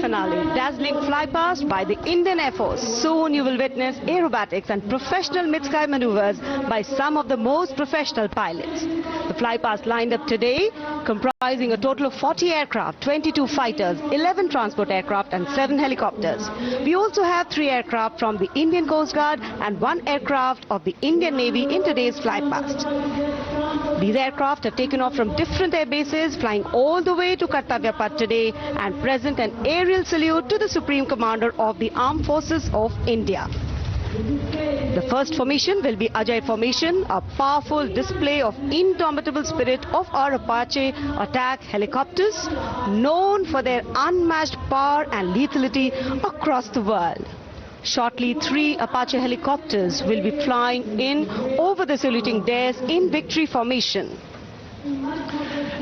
finale, dazzling flypast by the Indian Air Force. Soon you will witness aerobatics and professional mid-sky maneuvers by some of the most professional pilots. The flypast lined up today comprising a total of 40 aircraft, 22 fighters, 11 transport aircraft and 7 helicopters. We also have 3 aircraft from the Indian Coast Guard and 1 aircraft of the Indian Navy in today's flypast. These aircraft have taken off from different air bases, flying all the way to Kartavya Path today and present an aerial salute to the Supreme Commander of the Armed Forces of India. The first formation will be Ajay Formation, a powerful display of indomitable spirit of our Apache attack helicopters, known for their unmatched power and lethality across the world. Shortly, 3 Apache helicopters will be flying in over the saluting dais in victory formation.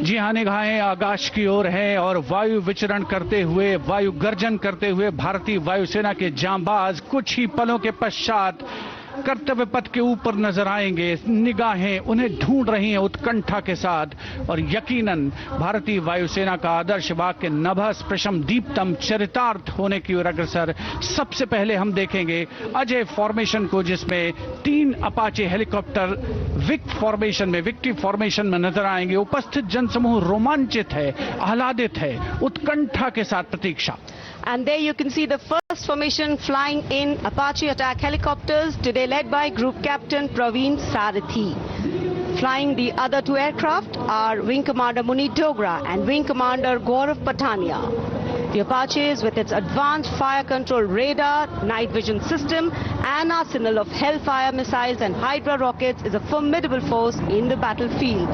जी हाँ, निगाहें आकाश की ओर है और वायु विचरण करते हुए, वायु गर्जन करते हुए भारतीय वायुसेना के जांबाज कुछ ही पलों के पश्चात कर्तव्य पथ के ऊपर नजर आएंगे। निगाहें उन्हें ढूंढ रही हैं उत्कंठा के साथ और यकीनन भारतीय वायुसेना का आदर्श वाक्य नभः स्पृशम दीप्तम चरितार्थ होने की ओर अग्रसर। सबसे पहले हम देखेंगे अजय फॉर्मेशन को, जिसमें 3 अपाचे हेलीकॉप्टर विक्ट्री फॉर्मेशन में नजर आएंगे। उपस्थित जनसमूह रोमांचित है, आह्लादित है, उत्कंठा के साथ प्रतीक्षा। And there you can see the first formation flying in Apache attack helicopters, today led by Group Captain Praveen Sarathi. Flying the other 2 aircraft are Wing Commander Munit Dogra and Wing Commander Gaurav Patania. The Apaches, with its advanced fire control radar, night vision system and arsenal of Hellfire missiles and Hydra rockets, is a formidable force in the battlefield.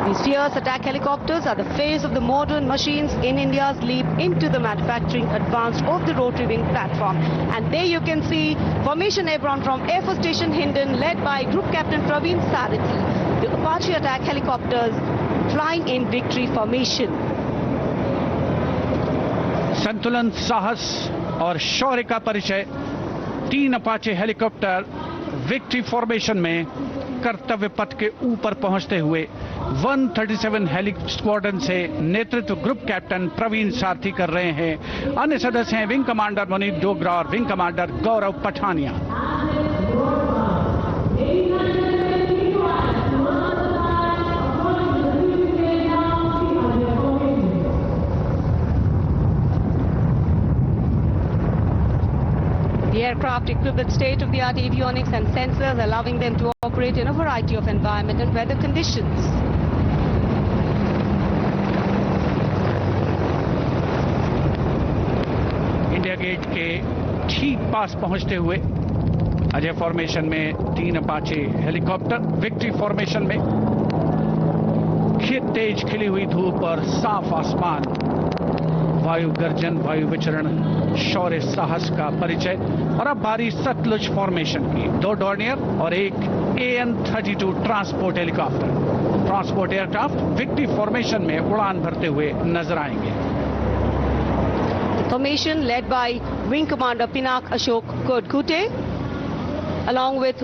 These fierce attack helicopters are the face of the modern machines in India's leap into the manufacturing advance of the rotary wing platform. And there you can see Formation Airborne from Air Force Station Hindon, led by Group Captain Praveen Sarathi. The Apache attack helicopters flying in victory formation. संतुलन, साहस और शौर्य का परिचय 3 Apache helicopter victory formation में कर्तव्य पथ के ऊपर पहुंचते हुए 137 हेली स्क्वाड्रन से नेतृत्व ग्रुप कैप्टन प्रवीण सारथी कर रहे हैं। अन्य सदस्य हैं विंग कमांडर मुनीत डोगरा और wing commander Gaurav Pathania. The aircraft equipped with state-of-the-art avionics and sensors, allowing them to operate in a variety of environment and weather conditions. India gate के ठीक पास पहुंचते हुए अजय फॉर्मेशन में 3 अपाचे हेलीकॉप्टर, विक्ट्री फॉर्मेशन में तेज खिली हुई धूप और साफ आसमान, वायु गर्जन, वायु विचरण, शौर्य साहस का परिचय। और अब बारी सतलुज फॉर्मेशन की। 2 डॉर्नियर और 1 AN-32 transport helicopter, transport aircraft victory formation में उड़ान भरते हुए नजर आएंगे। Formation led by Wing Commander Pinak Ashok Kodkute, along with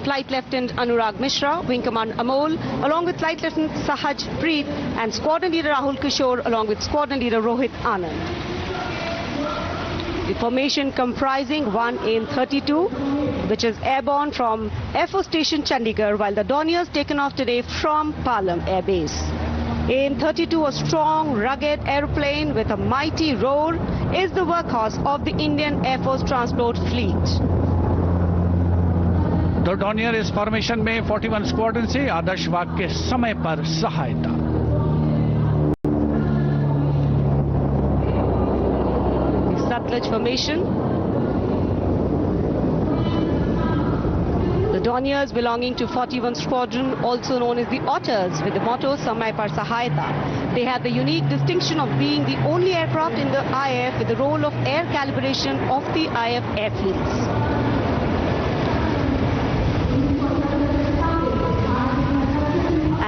Flight Lieutenant Anurag Mishra, Wing Commander Amol, along with Flight Lieutenant Sahaj Preet, and Squadron Leader Rahul Kishore, along with Squadron Leader Rohit Anand. The formation comprising 1 AN-32, which is airborne from Air Force Station Chandigarh, while the Dorniers taken off today from Palam Air Base. AN-32, a strong, rugged aeroplane with a mighty roar, is the workhorse of the Indian Air Force transport fleet. तो Dornier इस formation में 41 squadron से आदर्श वाक के समय पर सहायता। Satluj formation. The Dorniers belonging to 41 Squadron, also known as the Otters, with the motto Samay Par Sahayata. They have the unique distinction of being the only aircraft in the IF with the role of air calibration of the IF airfields.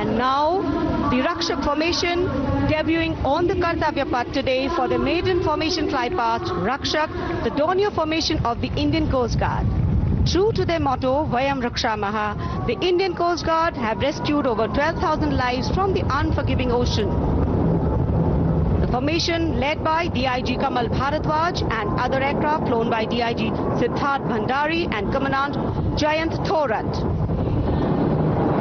And now, the Rakshak formation debuting on the Kartavya Path today for the maiden formation flypast, Rakshak, the Dornier formation of the Indian Coast Guard. True to their motto, Vayam Rakshamaha, the Indian Coast Guard have rescued over 12,000 lives from the unforgiving ocean. The Formation led by DIG Kamal Bharadwaj and other aircraft flown by DIG Siddharth Bhandari and Commandant Jayant Thorat.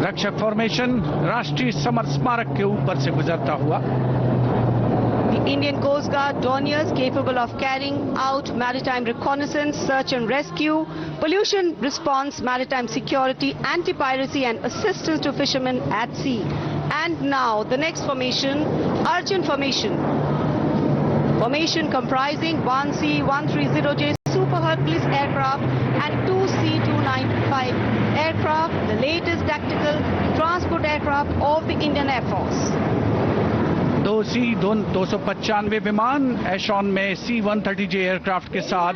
रक्षक formation राष्ट्रीय summer स्मारक के ऊपर से गुजरता हुआ. The Indian Coast Guard Dorniers capable of carrying out maritime reconnaissance, search and rescue, pollution response, maritime security, anti-piracy and assistance to fishermen at sea. And now the next formation, Arjun Formation. Formation comprising 1 C-130J Super Hercules aircraft and 2 C-295 aircraft, the latest tactical transport aircraft of the Indian Air Force. 2 C-295 विमान एशॉन में C-130J aircraft के साथ,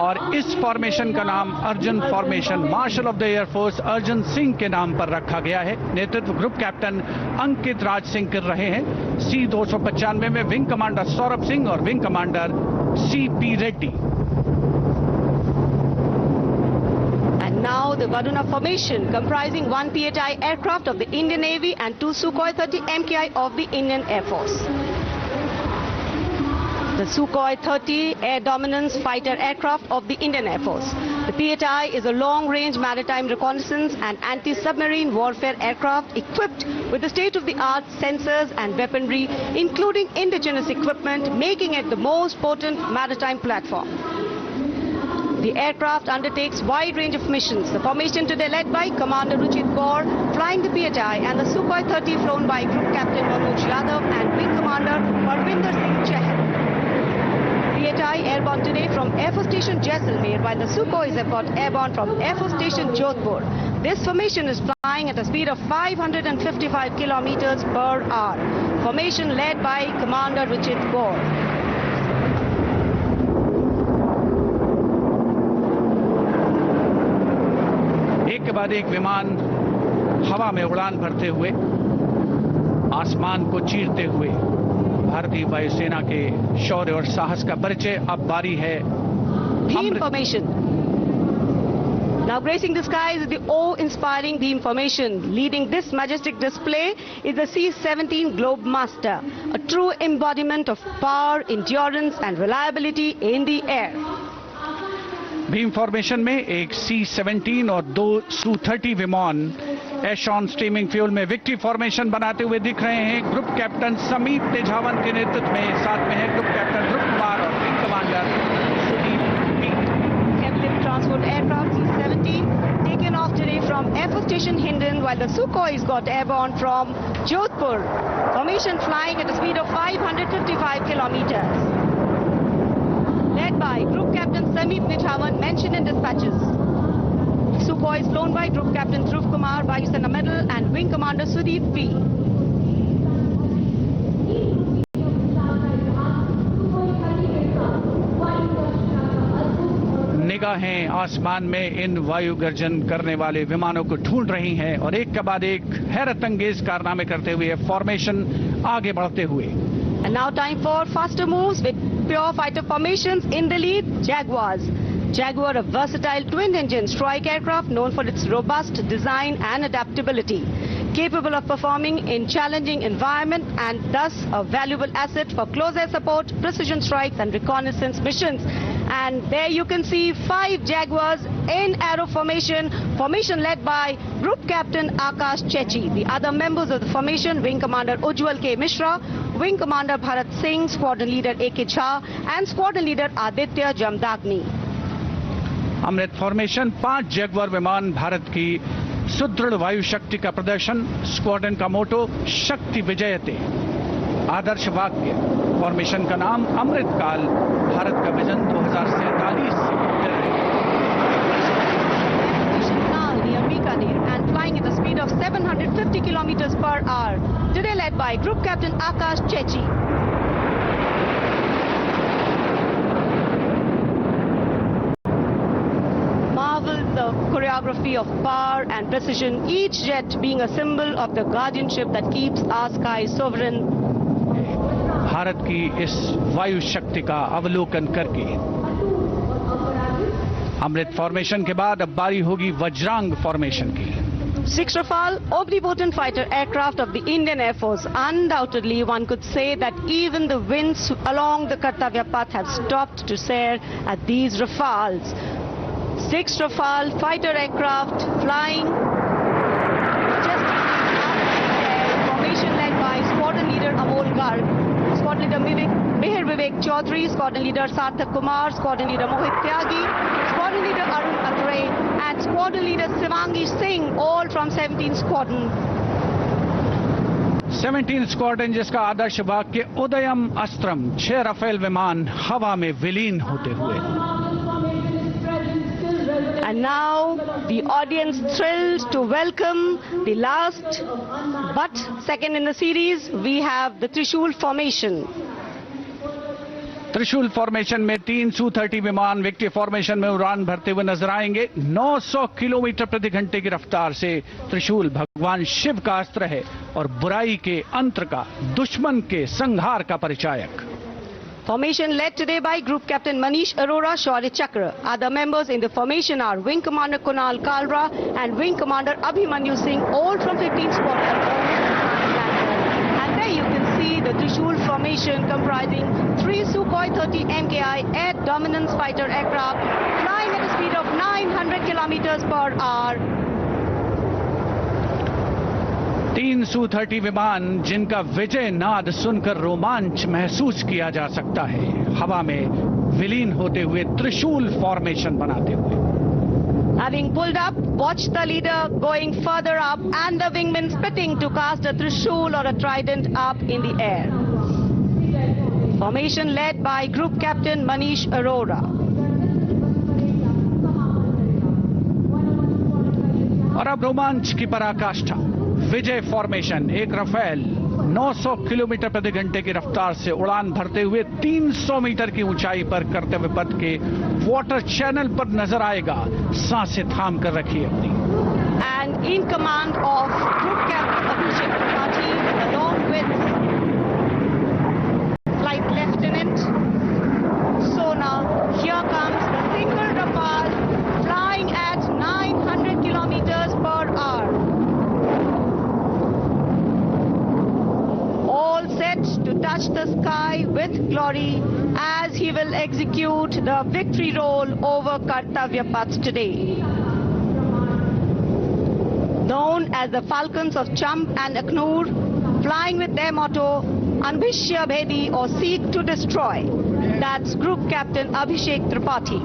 और इस formation का नाम Arjun formation marshal of the air force Arjun Singh के नाम पर रखा गया है. नेतृत्व ग्रुप कैप्टन अंकित राज सिंह कर रहे हैं. C-295 में विंग कमांडर सौरभ सिंह और wing commander C.P. Reddy. Now the Varuna Formation comprising 1 PHI aircraft of the Indian Navy and 2 Sukhoi 30 MKI of the Indian Air Force. The Sukhoi 30 air dominance fighter aircraft of the Indian Air Force. The PHI is a long-range maritime reconnaissance and anti-submarine warfare aircraft equipped with the state-of-the-art sensors and weaponry, including indigenous equipment, making it the most potent maritime platform. The aircraft undertakes wide range of missions. The formation today led by Commander Ruchit Kaur flying the PHI and the Sukhoi 30 flown by Group Captain Manoj Yadav and Wing Commander Parvinder Singh Chahal. PHI airborne today from Air Force Station Jaisalmer, while the Sukhois have got airborne from Air Force Station Jodhpur. This formation is flying at a speed of 555 kilometers per hour. Formation led by Commander Ruchit Kaur. एक के बाद एक विमान हवा में उड़ान भरते हुए, आसमान को चीरते हुए भारतीय वायुसेना के शौर्य और साहस का परिचय. अब बारी है Beam Formation. Now gracing the skies is the awe-inspiring Beam Formation. Leading this majestic display is the C-17 Globemaster, a true embodiment of power, endurance and reliability in the air. Bhim formation में एक C-17 और 2 Su-30 विमान एशॉन steaming fuel में victory formation बनाते हुए दिख रहे हैं. ग्रुप कैप्टन समीप तेजावन के नेतृत्व में साथ में है ग्रुप कैप्टन ध्रुव कुमार और wing commander Sudeep P. Captive transport aircraft C-17 taken off today from Air Force Station Hindon, while the Sukhois got airborne from Jodhpur. Formation flying at a speed of 555 kilometers. Led by Group Captain Sameep Nithawan, mentioned in dispatches. Sukhoi is flown by Group Captain Dhruv Kumar, Vayusena Medal and Wing Commander Sudeep P. निगाहें आसमान में इन वायु गर्जन करने वाले विमानों को ढूंढ रही हैं और एक के बाद एक हैरत अंगेज कारनामे करते हुए फॉर्मेशन आगे बढ़ते हुए. And now time for faster moves with pure fighter formations. In the lead, Jaguars. Jaguar, a versatile twin-engine strike aircraft known for its robust design and adaptability, capable of performing in challenging environment and thus a valuable asset for close air support, precision strikes and reconnaissance missions. And there you can see 5 Jaguars in arrow formation, formation led by Group Captain Akash Chechi. The other members of the formation, Wing Commander Ujjwal K. Mishra, Wing Commander Bharat Singh, Squadron Leader A.K. Jha and Squadron Leader Aditya Jamdagni. Amrit formation 5 Jaguar विमान, भारत की सुदृढ़ वायु शक्ति का प्रदर्शन. Squadron का मोटो शक्ति विजयते, आदर्श वाक्य. फॉर्मेशन का नाम अमृत काल, भारत का vision 2047 Now near Bikaner and flying at a speed of 750 kilometers per hour. Today led by Group Captain Akash Chechi. Marvel the choreography of power and precision, each jet being a symbol of the guardianship that keeps our sky sovereign. Bharat की इस वायु शक्ति का अवलोकन करके अमृत formation के बाद अब बारी होगी वज्रांग फॉर्मेशन की. 6 Rafale, omnipotent fighter aircraft of the Indian Air Force. Undoubtedly, one could say that even the winds along the Kartavya path have stopped to stare at these Rafales. 6 Rafale fighter aircraft flying formation led by Squadron Leader Amol Garg, Squadron Leader Mihir Vivek Chaudhary, Squadron Leader Sarthak Kumar, Squadron Leader Mohit Tyagi, Squadron Leader Arun Athare and Squadron Leader Shivangi Singh, all from 17th Squadron. 17 squadron जिसका आदर्श वाक्य उदयम अस्त्रम 6 Rafale विमान हवा में विलीन होते हुए. And now the audience thrilled to welcome the last but second in the series. We have the Trishul formation. त्रिशूल formation में 3 Su-30 विमान विक्ट्री फॉर्मेशन में उड़ान भरते हुए नजर आएंगे. 900 किलोमीटर प्रति घंटे की रफ्तार से त्रिशूल भगवान शिव का अस्त्र है और बुराई के अंतर का, दुश्मन के संहार का परिचायक. Formation led today by Group Captain Manish Arora, Shaurya Chakra. Other members in the formation are Wing Commander Kunal Kalra and Wing Commander Abhimanyu Singh, all from 15th Squadron. And there you can see the Trishul formation comprising 3 Sukhoi 30 MKI air dominance fighter aircraft flying at a speed of 900 kilometers per hour. 3 Su-30 विमान जिनका विजय नाद सुनकर रोमांच महसूस किया जा सकता है, हवा में विलीन होते हुए त्रिशूल फॉर्मेशन बनाते हुए. Having pulled up, watch the leader going further up and the wingmen spitting to cast a trishul or a trident up in the air. Formation led by Group Captain Manish Arora. और अब रोमांच की पराकाष्ठा. विजय formation, एक Rafale 900 kilometre प्रति घंटे की रफ्तार से उड़ान भरते हुए 300 मीटर की ऊंचाई पर कर्तव्य पथ के वाटर चैनल पर नजर आएगा. सांसें थाम कर रखिए अपनी. And in command of Group Captain Abhishek Tripathi along with Flight Lieutenant Sona, here comes the single Rafale flying at 900 kilometers per hour. All set to touch the sky with glory as he will execute the victory roll over Kartavya Path today. Known as the Falcons of Champ and Aknoor, flying with their motto, Anbhishya Bhedi or Seek to Destroy. That's Group Captain Abhishek Tripathi.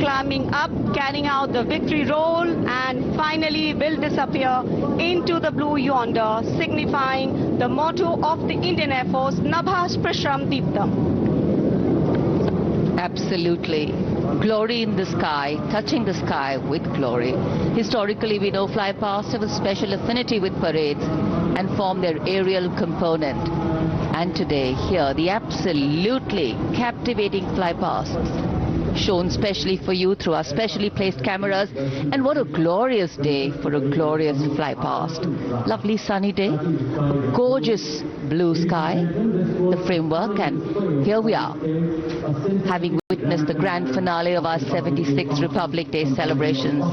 Climbing up, carrying out the victory roll and finally will disappear into the blue yonder, signifying the motto of the Indian Air Force, Nabha Sprisham Deeptam. Absolutely. Glory in the sky, touching the sky with glory. Historically, we know fly past have a special affinity with parades and form their aerial component. And today, here, the absolutely captivating fly pasts shown specially for you through our specially placed cameras. And what a glorious day for a glorious fly past. Lovely sunny day, gorgeous blue sky, the framework, and here we are, having witnessed the grand finale of our 76th Republic Day celebrations.